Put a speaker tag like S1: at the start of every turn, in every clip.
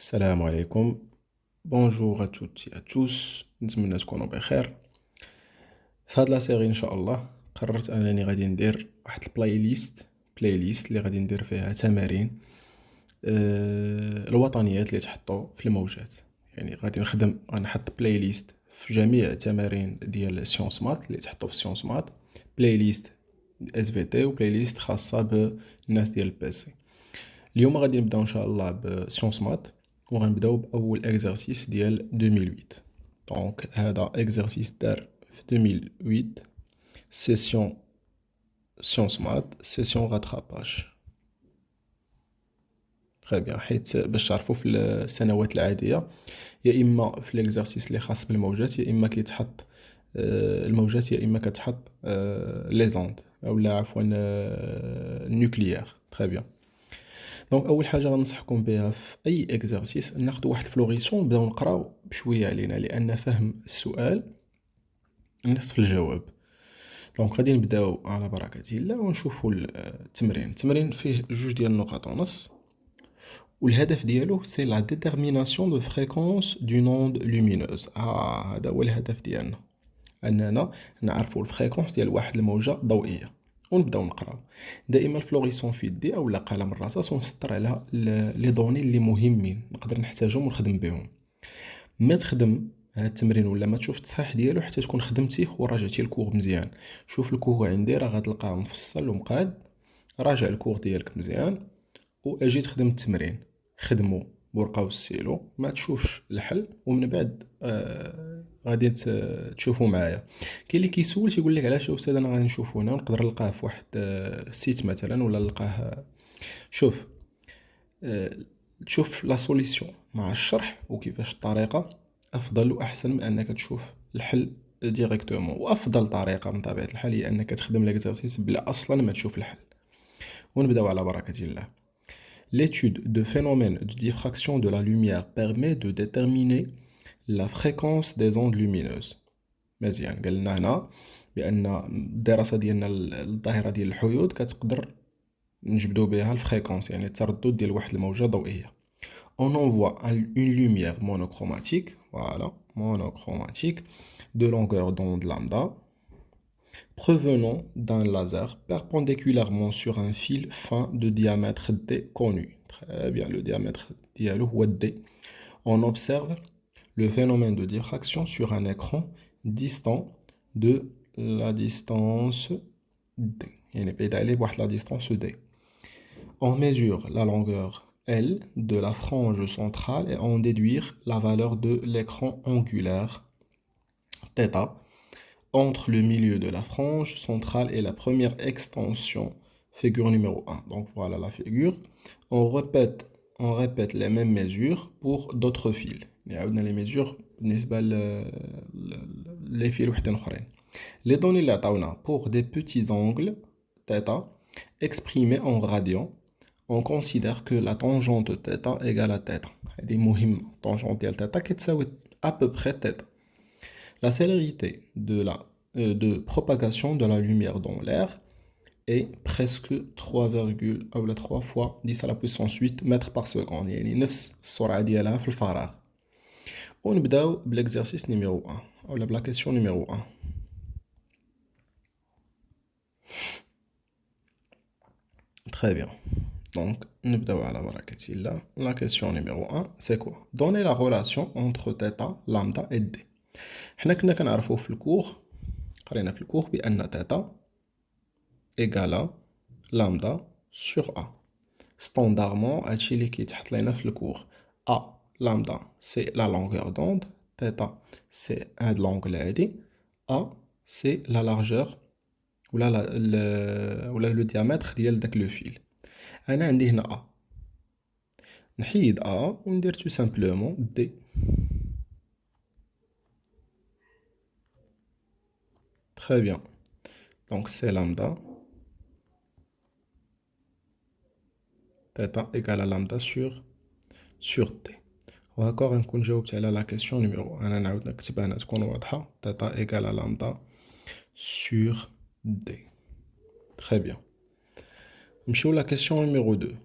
S1: السلام عليكم. بونجور à toutes et à tous. نتمنى تكونوا بخير. في هاد لا سيري ان شاء الله قررت انني غادي ندير واحد البلاي ليست اللي غادي ندير فيها تمارين الوطنيات اللي تحطوا في الموجات. يعني غادي غنحط بلاي ليست في جميع التمارين ديال سيونس مات اللي تحطوا في سيونس مات، بلاي ليست اس في تي وبلاي ليست خاصه بالناس ديال البيسي. اليوم غادي نبداو ان شاء الله بسيونس مات وغنبداو باول اكزرسيس ديال 2008. دونك هذا اكزرسيس دار في 2008 سيسيون سيونس مات سيسيون غاتراباج. تري بيان، حيت باش تعرفوا في السنوات العاديه يا اما في الاكزرسيس اللي خاص بالموجات يا اما كيتحط الموجات يا اما كتحط لي زوند اولا عفوا النوكليير. تري بيان. دونك اول حاجه غنصحكم بها في اي اكزرسيس ناخذ واحد فلوريسون نبداو نقراو بشويه علينا، لان فهم السؤال نصف الجواب. دونك غادي نبداو على بركه الله ونشوفوا التمرين فيه جوج ديال النقط ونص، والهدف ديالو سي لا ديتيرميناسيون دو فريكونس دو نوند لومينوز. هذا هو الهدف ديالنا، اننا نعرفوا الفريكونس ديال واحد الموجه ضوئيه ونبداو نقراو. دائما الفلوريسون في يدي اولا قلم الرصاص ونسطر على لي دوني اللي مهمين نقدر نحتاجهم ونخدم بهم. ما تخدم هذا التمرين ولا ما تشوف التصحيح ديالو حتى تكون خدمتيه وراجعتي الكور مزيان. شوف الكور عندي راه غتلقاه مفصل ومقاد، راجع الكور ديالك مزيان واجي تخدم التمرين. خدمو بورقه والسيلو، ما تشوفش الحل ومن بعد غادي تشوفوا معايا. كاين اللي كيسول تيقول لك علاش يا استاذ انا غادي نشوفو هنا ونقدر نلقاه في واحد السيت مثلا ولا نلقاه. شوف تشوف لا سوليسيون مع الشرح وكيفاش الطريقه افضل واحسن من انك تشوف الحل ديريكتومون. وافضل طريقه من طبيعه الحال هي انك تخدم ليكزارسيس بلا اصلا ما تشوف الحل. ونبداو على بركه الله. L'étude de phénomènes de diffraction de la lumière permet de déterminer la fréquence des ondes lumineuses. مزيان، قال لنا هنا بان الدراسه ديالنا الظاهره ديال الحيود كتقدر نجبدوا بها الفريكونس، يعني التردد ديال واحد الموجه ضوئيه. On envoie une lumière monochromatique, voilà, monochromatique, de longueur d'onde lambda, provenant d'un laser perpendiculairement sur un fil fin de diamètre d connu. Très bien, le diamètre dialo هو d. On observe le phénomène de diffraction sur un écran distant de la distance d. يعني بعيد عليه بواحد la distance d. On mesure la longueur L de la frange centrale et on déduire la valeur de l'écran angulaire θ entre le milieu de la frange centrale et la première extension, figure numéro 1. Donc voilà la figure. On répète les mêmes mesures pour d'autres fils. Les mesures les fils les données là pour des petits angles θ exprimés en radians. On considère que la tangente θ égale à θ. هذه مهمة. Tangente ديال θ كتساوي à peu près θ. La célérité de propagation de la lumière dans l'air est presque 3 fois 10 à la puissance 8 mètres par seconde. يعني نفس السرعة ديالها في الفراغ. ونبداو بالexercice numéro 1 ولا بلا question numéro 1. Très bien. Donc, نبداو على بركة الله. La question numéro 1, c'est quoi? Donnez la relation entre θ, lambda et d. حنا كنا كنعرفوا في الكور، قرينا في الكور بأن θ égale lambda sur A. Standardement, هادشي اللي كيتحط لينا في الكور. A lambda c'est la longueur d'onde, θ c'est هاد l'angle هادي، A c'est la largeur ولا le diamètre ديال داك لو فيل. انا عندي هنا A، نحيد A وندير tout simplement D. Très bien. Donc c'est lambda θ égale à lambda sur D. وهكا غنكون جاوبت على لا كيسيون نيميرو. انا نعاود نكتبها هنا تكون واضحه. θ égale à lambda sur D. Très bien. نمشيو لا كيسيون نيميرو 2.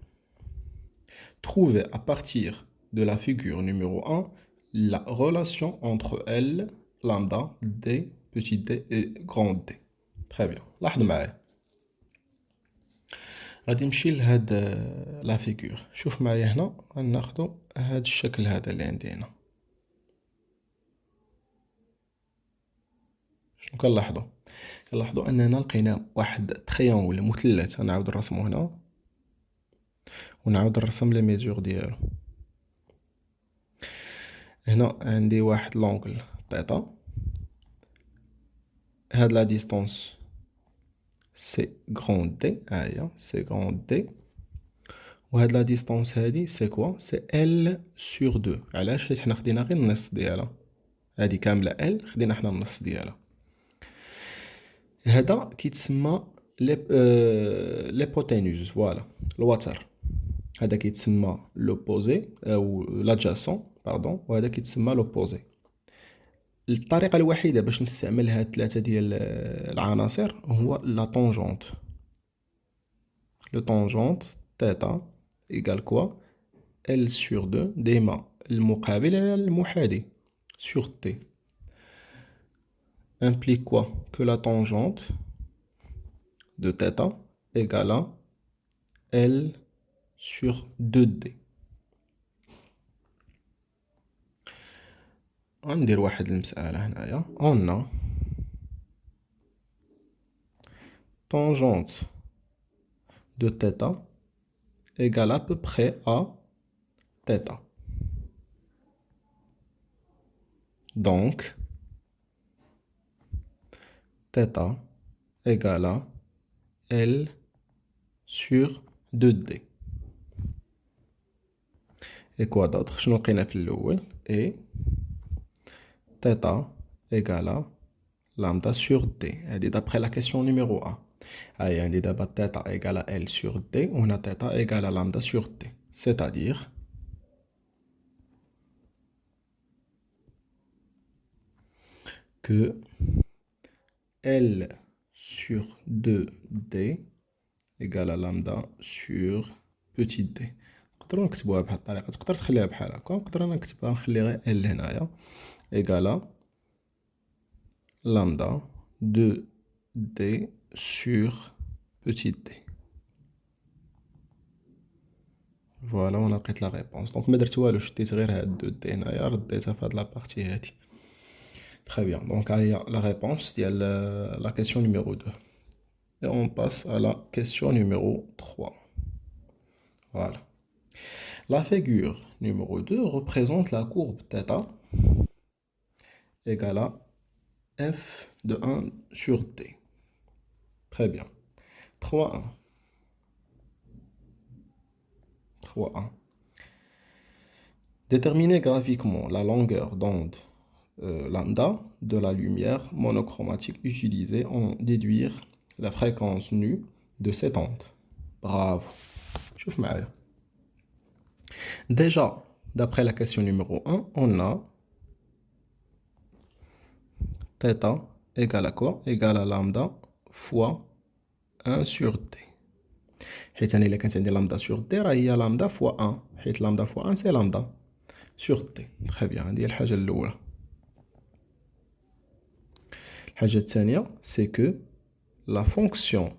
S1: Trouver à partir de la figure numéro un, la relation entre L, lambda, D, petit d et grand D. Très bien. لاحظ معايا. غادي نمشي لهاد لا فيغور. شوف معايا هنا غناخدو هاد الشكل هذا اللي عندي هنا. شنو كنلاحظو؟ كنلاحظو اننا لقينا واحد تريونغل مثلث. غنعاود نرسمو هنا ونعاود نرسم لي ميزور ديالو. هنا عندي واحد لونغل تيتا. هاد لا ديستونس سي غران دي. هاهي سي غران دي. وهاد لا ديستونس هادي سي كوا؟ سي ال سور دو. علاش؟ حيت حنا خدينا غير النص ديالها. هادي كامله ال خدينا حنا النص ديالها. هذا كيتسمى ليبوتينوز. فوالا الوتر. هذا كيتسمى لوبوزي او لادجاسون باردون، وهذا كيتسمى لوبوزي. الطريقه الوحيده باش نستعمل هاد الثلاثه ديال العناصر هو لا طونجونت. لو طونجونت تيتا ايكال كوا؟ ال سور دو، ديما المقابل على المحاذي سور تي. implique quoi? Que la tangente de θ égale à L sur 2D. غندير واحد المسألة هنايا. On a tangente de θ égale à peu près à θ. Donc, θ égale à L sur 2D. Et quoi d'autre? شنو لقينا في الأول؟ Et θ égale à lambda sur D. هادي d'après la question numéro 1. هاي عندي دابا θ égale à L sur D وهنا θ égale à lambda sur D. C'est-à-dire que L sur 2D égale à lambda sur petit d. نقدروا نكتبوها بهاد الطريقة. تقدر تخليها بحال هكا، نقدر انا نكتبها نخلي غير L هنايا égale à lambda 2D sur petit d. فوالا وانا لقيت لا ريبونس. دونك ما درت والو، شديت غير هاد 2D هنايا رديتها في هاد لابارتي هادي. Très bien, donc il y a la réponse de la question numéro 2. Et on passe à la question numéro 3. Voilà. La figure numéro 2 représente la courbe θ égale à f de 1 sur d. Très bien. 3,1. 3,1. Déterminer graphiquement la longueur d'onde lambda de la lumière monochromatique utilisée en déduire la fréquence nue de cette onde. Bravo. شوف معايا. Déjà, d'après la question numéro 1, on a θ égale à quoi? Égale à lambda fois 1 sur d. حيت أنا إلا كانت عندي lambda sur d راه هي lambda fois 1، حيت lambda fois 1 c'est lambda sur d. Très bien. هذه هي الحاجة الأولى. الحاجة الثانية c'est que la fonction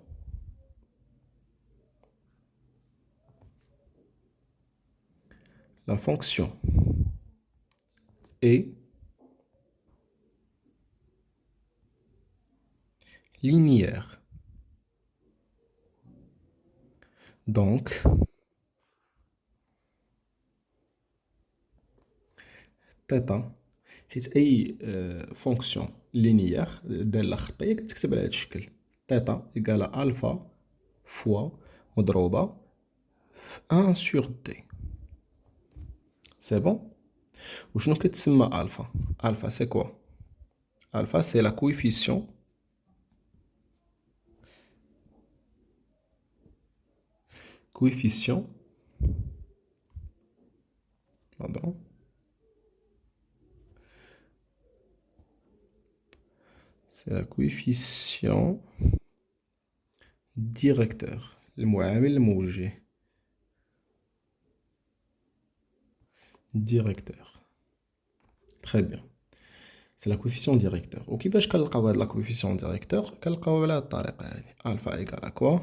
S1: est linéaire. Donc, θ حيت أي فونكسيون لينيير دالة خطية كتكتب على هذا الشكل. θ إيكال ألفا فوا مضروبة في 1 sur d. سي بون. وشنو كتسمى ألفا؟ ألفا سي كوا؟ ألفا سي لا كويفيسيون pardon c'est la coefficient directeur، المعامل الموجه. directeur. Très bien. C'est la coefficient directeur. وكيفاش كنلقاو هاد لا coefficient directeur كنلقاو على هاد الطريقه هادي الفا ايكال ا كوا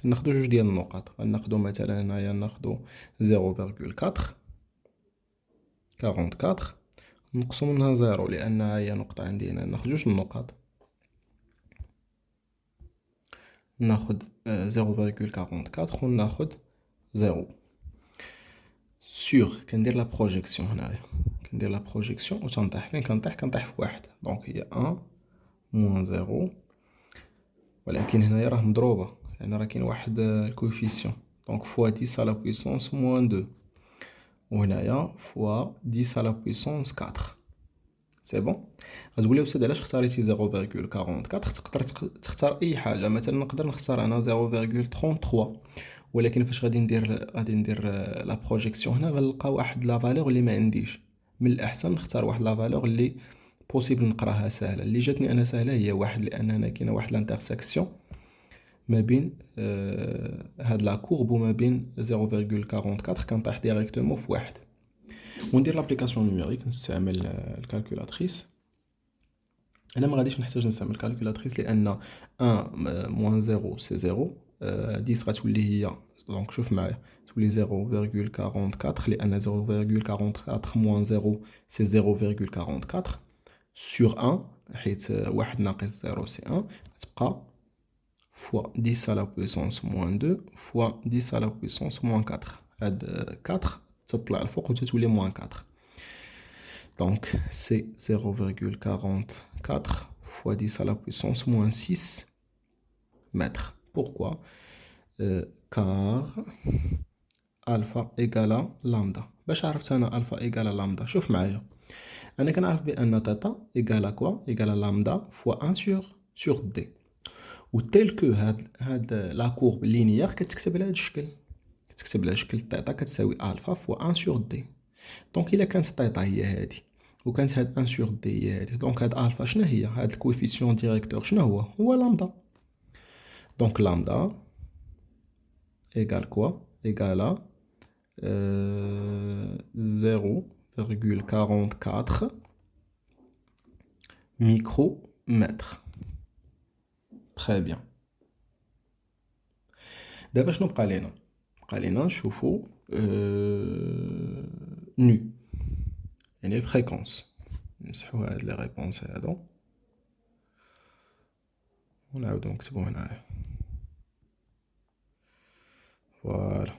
S1: ناخدو جوج ديال النقط غناخدو مثلا هنايا ناخدو 0.4 44 نقسم منها زيرو لان هي نقطه عندي هنا ناخد جوج النقط ناخد 0.44 وناخد زيرو سور كندير لا بروجيكسيون هنايا كندير لا بروجيكسيون و تنطيح فين كنطيح في واحد دونك هي 1 موان زيرو ولكن هنايا راه مضروبه لان راه كاين واحد الكوفيسيون دونك فوا 10 على بويسونس موان 2 وهنايا فوا 10 على بويسونس 4 سي بون غتقولي استاذ علاش اختاريتي 0.44 تقدر تختار اي حاجه مثلا نقدر نختار انا 0.33 ولكن فاش غادي ندير لا بروجيكسيون هنا غنلقى واحد لا فالور اللي ما عنديش من الاحسن نختار واحد لا فالور اللي بوسيبل نقراها سهله اللي جاتني انا سهله هي واحد لان هنا كاينه واحد لانترسيكسيون ما بين هاد لا كورب وما بين 0.44 كنطيح ديريكتومون في واحد وندير لابليكاسيون نيميريك نستعمل الكالكولاتريس. انا ما غاديش نحتاج نستعمل الكالكولاتريس لان 1 موان 0 سي 0 10 غتولي هي دونك شوف معايا تولي 0.44 لان 0.44 موان 0 سي 0.44 sur 1 حيت واحد ناقص 0 سي 1 تبقى فوا 10 على بويسونس موان 2 فوا 10 على بويسونس موان 4 هاد 4 تطلع الفوق و تتولي موان 4 دونك سي 0.44 fois 10 à la puissance moins 6 mètres. Pourquoi car alpha égale à lambda. باش عرفت انا alpha égale à lambda شوف معايا انا كنعرف بان تاتا égale à quoi égale à lambda fois 1 sur d و tel que هاد لا كورب لينيير كتكتب على هاد الشكل كتكتب على شكل تاتا كتساوي الفا فوا 1 sur d دونك الا كانت تاتا هي هادي وكانت هاد 1 sur d هي هادي دونك هاد الفا شنو هي هاد الكويفيسيون ديريكتور شنو هو لامدا دونك لامدا ايغال كوا ايغال 0.44 micromètre. Très bien. دابا شنو بقى لينا نشوفو نو يعني الفريكونس نمسحو هاد لي ريبونس هادو ونعاودو نكتبو هنايا فوالا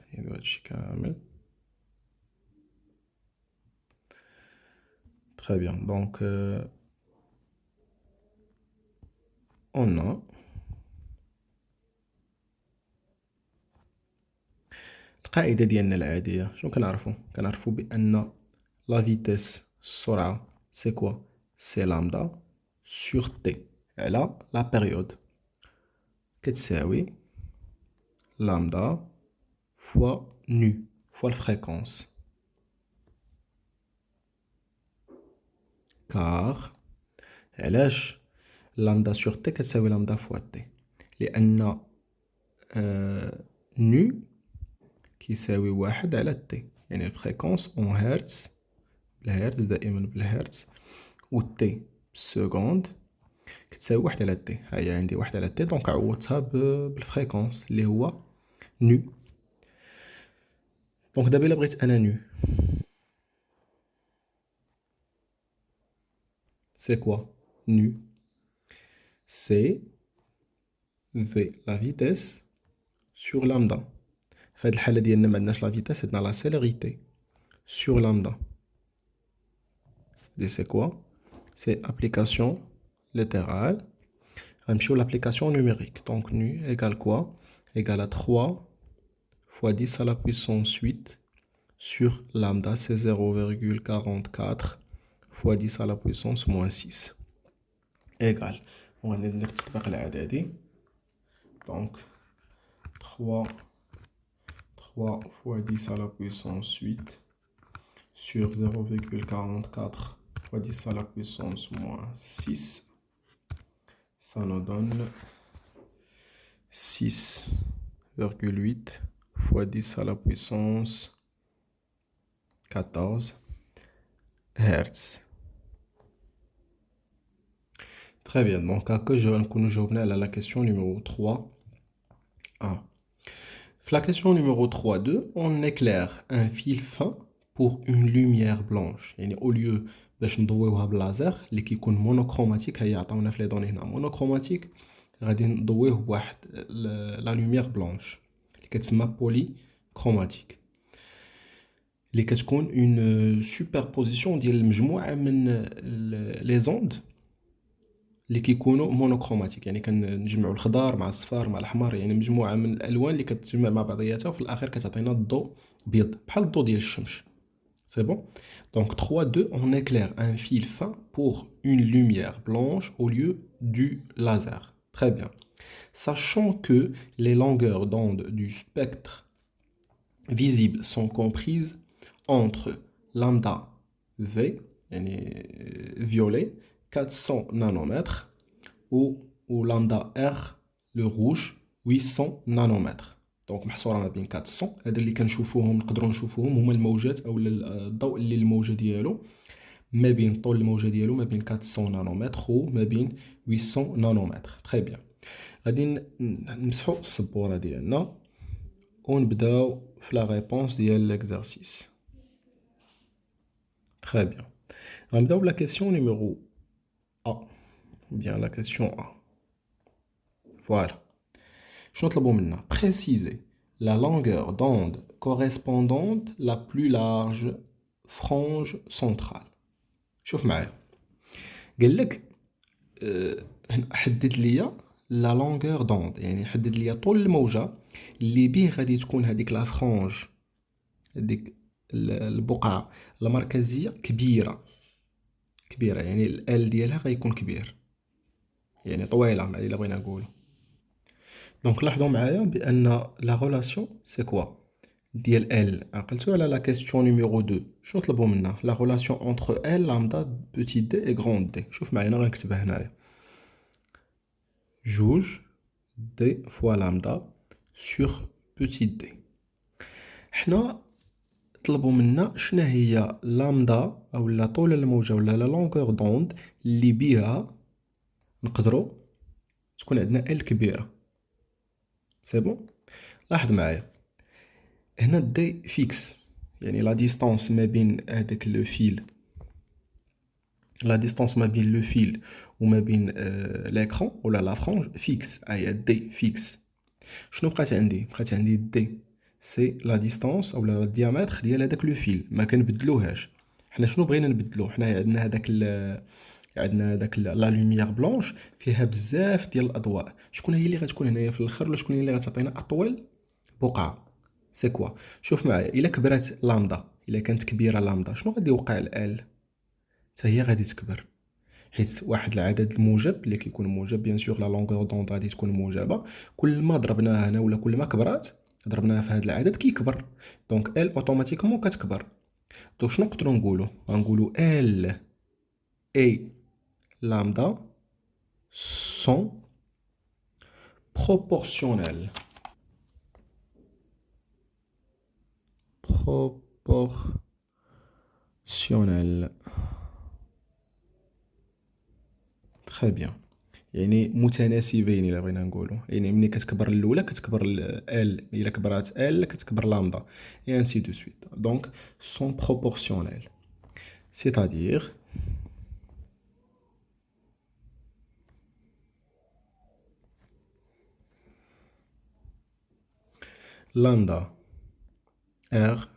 S1: نحيدو هادشي كامل très bien donc on a القاعدة ديالنا العادية شنو كنعرفو بأن لا فيتيس السرعة سي كوا سي لامدا سور تي على لا بيريود كتساوي لامدا فوا نو فوا الفريكونس كار علاش لامدا سور تي كتساوي لامدا فوا تي لأن نو كيساوي واحد على تي يعني الفريكونس اون هرتز بالهرتز دائما بالهرتز و تي بالسكوند كتساوي واحد على تي هاهي عندي واحد على تي دونك عوضتها بالفريكونس اللي هو نو دونك دابا الا بغيت انا نو سي كوا نو سي في لا فيتيس سور لامدا في هاد الحالة ديالنا معندناش لا فيتاس عندنا لا سيليريتي سور لامدا دي سي كوا سي ابليكاسيون ليترال غنمشيو لابليكاسيون نوميريك دونك نو ايكال كوا ايكال 3 fois 10 à la puissance 8 sur lambda c'est 0.44 fois 10 à la puissance moins 6 égal وغادي ندير التطبيق العددي donc 3 fois 10 à la puissance 8 sur 0.44 fois 10 à la puissance moins 6 ça nous donne 6,8 fois fois 10 à la puissance 14 Hertz. Très bien, donc à que je vais à la question numéro 3. Ah. La question numéro 3.2, on éclaire un fil fin pour une lumière blanche. يعني au lieu باش نضويوها باللازر اللي كيكون مونوكروماتيك، هيا عطاونا في لي دوني هنا مونوكروماتيك، غادي نضويوه بواحد لا لوميير بلانش اللي كتسمى بولي كروماتيك، اللي كتكون اون سوبربوزيسيون ديال مجموعه من لي زوند اللي كيكونوا مونوكروماتيك، يعني كنجمعوا الخضار مع الصفار مع الاحمر، يعني مجموعه من الالوان اللي كتجمع مع بعضياتها وفي الاخر كتعطينا الضوء بيض بحال الضوء ديال الشمس. C'est bon? Donc 3.2, on éclaire un fil fin pour une lumière blanche au lieu du laser. Très bien. Sachant que les longueurs d'onde du spectre visible sont comprises entre lambda V, yani violet, 400 nanomètres, ou lambda R, le rouge, 800 nanomètres. دونك محصوره ما بين 400، هذا اللي كنشوفوهم نقدروا نشوفوهم هما الموجات او الضوء اللي الموجه ديالو ما بين طول الموجه ديالو ما بين 400 نانومتر وما بين 800 نانومتر. تري بيان، غادي نمسحوا السبوره ديالنا ونبداو في لا ريبونس ديال ليكزارسيس. تري بيان، غنبداو بلا كيسيون نيميرو A. Bien, la question A. Voilà. Je نطلبوا منا préciser la longueur d'onde correspondante la plus large frange centrale. شوف معايا، قال لك حدد ليا لا لونغور دوند، يعني حدد ليا طول الموجه اللي بيه غادي تكون هذيك لا فرانج، هذيك البقعه المركزيه كبيره يعني ال ديالها غيكون كبير، يعني طويله مع اللي بغينا نقولوا. دونك لاحظوا معايا بان لا غولاسيون سي كوا ديال ال، عقلتوا على لا كيسيون نيميرو 2 شنو طلبوا منا؟ لا غولاسيون انتر ال لامدا بوتي دي اي غروند دي. شوف معايا انا غنكتبها هنايا، جوج دي فوا لامدا سور بوتي دي. حنا طلبوا منا شنو هي لامدا او لا طول الموجه ولا لا لونغور دوند اللي بيها نقدروا تكون عندنا ال كبيره. سي بون، لاحظ معايا هنا دي فيكس، يعني لا ديستانس ما بين هذاك لو فيل، لا ديستانس ما بين لو فيل وما بين l'écran ولا لا فرانج فيكس، هي دي فيكس. شنو بقات عندي؟ بقات عندي دي سي لا ديستانس او لا الديامتر ديال هذاك لو فيل، ما كنبدلوهاش. حنا شنو بغينا نبدلو؟ حنا عندنا هذاك لا لوميير بلونش فيها بزاف ديال الاضواء، شكون هي اللي غتكون هنايا في الاخر ولا شكون هي اللي غتعطينا اطول بقعه؟ سي كوا؟ شوف معايا، الا كبرات لامدا، الا كانت كبيره لامدا، شنو غادي يوقع ال؟ حتى هي غادي تكبر، حيت واحد العدد الموجب اللي كيكون موجب بيان سور لا لونغور دوند غادي تكون موجبه، كل ما ضربناها هنا ولا كل ما كبرات ضربناها في هذا العدد كيكبر، دونك ال اوتوماتيكمون كتكبر. دونك شنو نقدروا نقولوا؟ غنقولوا ال اي لامدا سون proportionnels très bien، يعني متناسبين الا بغينا نقولوا، يعني ملي كتكبر الاولى كتكبر ال، الا كبرات ال كتكبر لامدا et ainsi de suite. donc sont proportionnels، c'est-à-dire lambda R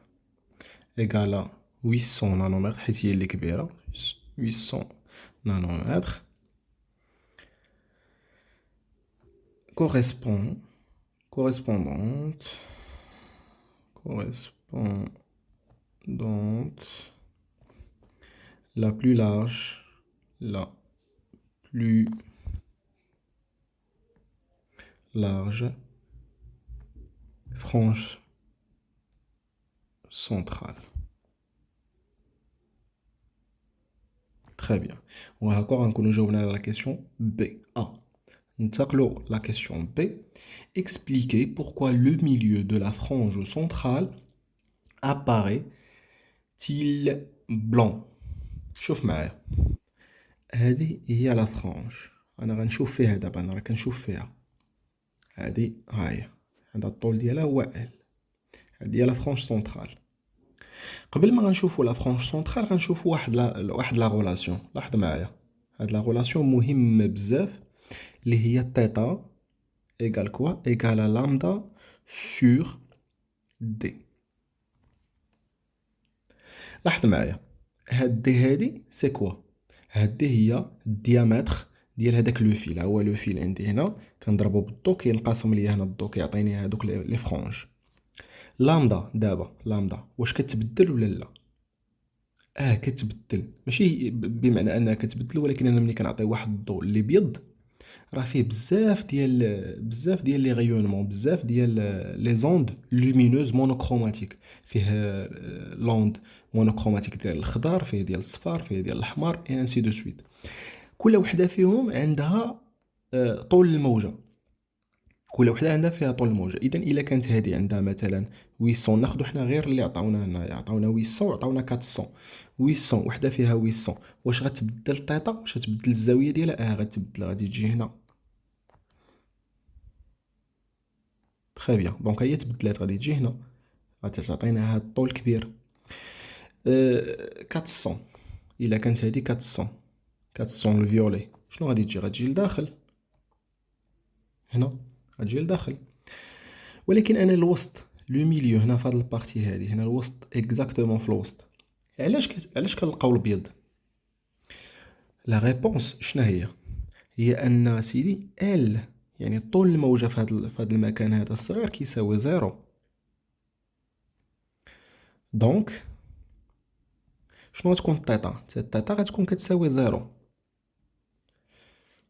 S1: égale à 800 nanomètres حيت هي اللي كبيره، 800 nanomètres correspondante la plus large frange centrale. Très bien. On va encore نكونوا جاوبنا على la question B. A. ننتقلوا la question B. Expliquez pourquoi le milieu de la frange centrale apparaît-il blanc. شوف معايا، هذه هي لا فرانج، انا غنشوف فيها دابا، انا راه كنشوف فيها، هذه ها هي عندها الطول ديالها هو ال، هذه هي لا فرانج سونترال. قبل ما غنشوفوا لا فرانج سونترال غنشوفوا واحد لا غولاسيون. لاحظ معايا هاد لا غولاسيون مهمه بزاف، اللي هي تيتا ايكال كوا ايكال لامدا سور دي. لاحظ معايا هاد دي هادي سي كوا، هاد دي هي الديامتر ديال هداك لو فيل. هو لو فيل عندي هنا كنضربو بالضو كينقسم ليا هنا الضو كيعطيني هادوك لي فرونج. لامدا دابا لامدا واش كتبدل ولا لا؟ كتبدل، ماشي بمعنى انها كتبدل، ولكن انا ملي كنعطي واحد الضوء اللي بيض راه فيه بزاف ديال لي غيونمون، بزاف ديال لي زوند لومينوز مونوكروماتيك. فيه لوند مونوكروماتيك ديال الخضر، فيه ديال الصفار، فيه ديال الاحمر اي انسي دو سويت. كل وحده فيهم عندها طول الموجه، كل وحده عندها فيها طول الموجه. اذا الا كانت هذه عندها مثلا 800، ناخذ حنا غير اللي عطاونا هنا، عطاونا 800 وعطاونا 400. 800 وحده فيها 800، واش غتبدل الطيطه؟ واش غتبدل الزاويه ديالها؟ غتبدل، غادي تجي هنا تري بيان. دونك هي تبدلات، غادي تجي هنا غادي تعطينا هاد الطول كبير. 400 الا كانت هذه 400 الفيولي، شنو غادي تجي؟ غتجي لداخل هنا، غتجي لداخل. ولكن انا الوسط لو ميليو هنا في هاد البارتي هادي هنا الوسط اكزاكتومون في الوسط، علاش كنلقاو البيض؟ لا ريبونس شنو هي ان سيدي ال، يعني طول الموجه في هاد المكان هذا الصغير كيساوي زيرو. دونك شنو غتكون التيتا؟ التيتا غتكون كتساوي زيرو.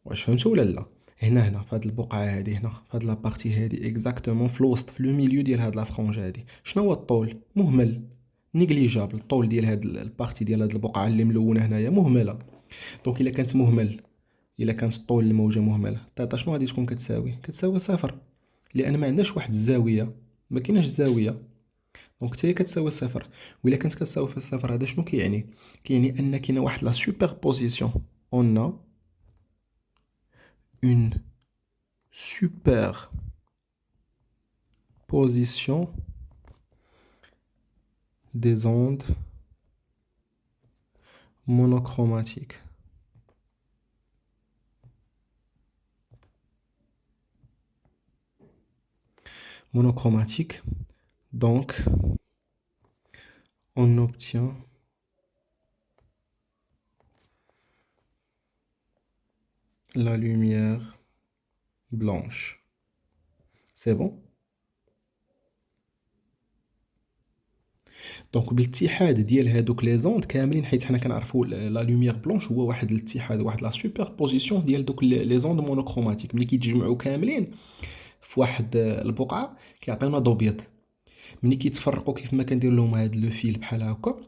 S1: واش فهمتوا ولا لا؟ هنا في هاد البقعه هادي، هنا في هاد لابارتي هادي اكزاكتومون في الوسط في لو ميليو ديال هاد لا فرونج هادي، شنو هو الطول؟ مهمل، نيغليجابل. الطول ديال هاد البارتي ديال هاد البقعه اللي ملونه هنايا مهمله. دونك الا كانت مهمل، الا كانت طول الموجه مهمله، التيتا شنو غادي تكون كتساوي؟ كتساوي صفر، لان ما عندناش واحد الزاويه، ما كايناش زاويه. دونك حتى هي كتساوي صفر. وإلا كانت كتساوي في الصفر هذا شنو كيعني؟ كيعني ان كاينه واحد لا سوبربوزيسيون، اون اون superposition des ondes monochromatiques. Monochromatique. Donc, on obtient la lumière blanche. C'est bon? دونك بالاتحاد ديال هادوك لي زوند كاملين، حيت حنا كنعرفوا لا لوميير بلونش هو واحد الاتحاد، واحد لا سوبربوزيسيون ديال دوك لي زوند مونوكروماتيك، ملي كيتجمعوا كاملين في واحد البقعه كيعطيونا ضو بيض. ملي كيتفرقوا كيف ما كندير لهم هاد لو فيل بحال هكا،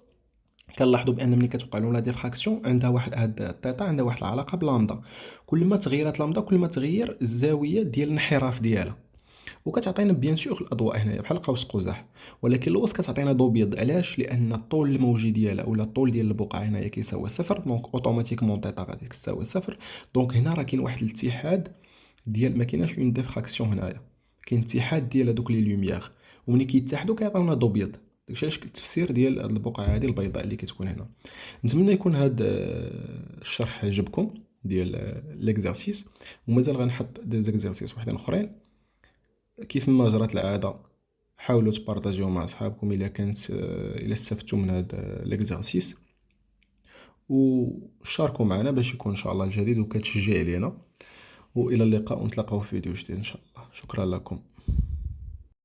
S1: كنلاحظوا بان ملي كتوقع لهم لا ديفراكسيون عندها واحد هاد التيتا عندها واحد العلاقه بلامدا. كل ما تغيرت لامدا كل ما تغير الزاويه ديال الانحراف ديالها، وكتعطينا بيان سور الاضواء هنايا بحال قوس قزح. ولكن الوسط كتعطينا ضو بيض. علاش؟ لان الطول الموجي ديالها ولا الطول ديال البقعه هنايا كيساوي صفر، دونك اوتوماتيكمون تيتا غادي تساوي صفر. دونك هنا راه كاين واحد الاتحاد ديال، ما كايناش اون ديفراكسيون هنايا، كاين اتحاد ديال هذوك لي لوميير، وملي كيتحدوا كيعطيونا ضو بيض. داكشي علاش التفسير ديال هاد البقعه هذه البيضاء اللي كتكون هنا. نتمنى يكون هاد الشرح عجبكم ديال ليكزارسيس، ومازال غنحط دي زيكزارسيس وحدين اخرين. كيف ما جرت العاده حاولوا تبارطاجيو مع اصحابكم الا كانت الا استفدتوا من هذا ليكزارسيس، وشاركوا معنا باش يكون ان شاء الله الجديد وكتشجيع علينا. والى اللقاء ونتلاقاو في فيديو جديد ان شاء الله. شكرا لكم.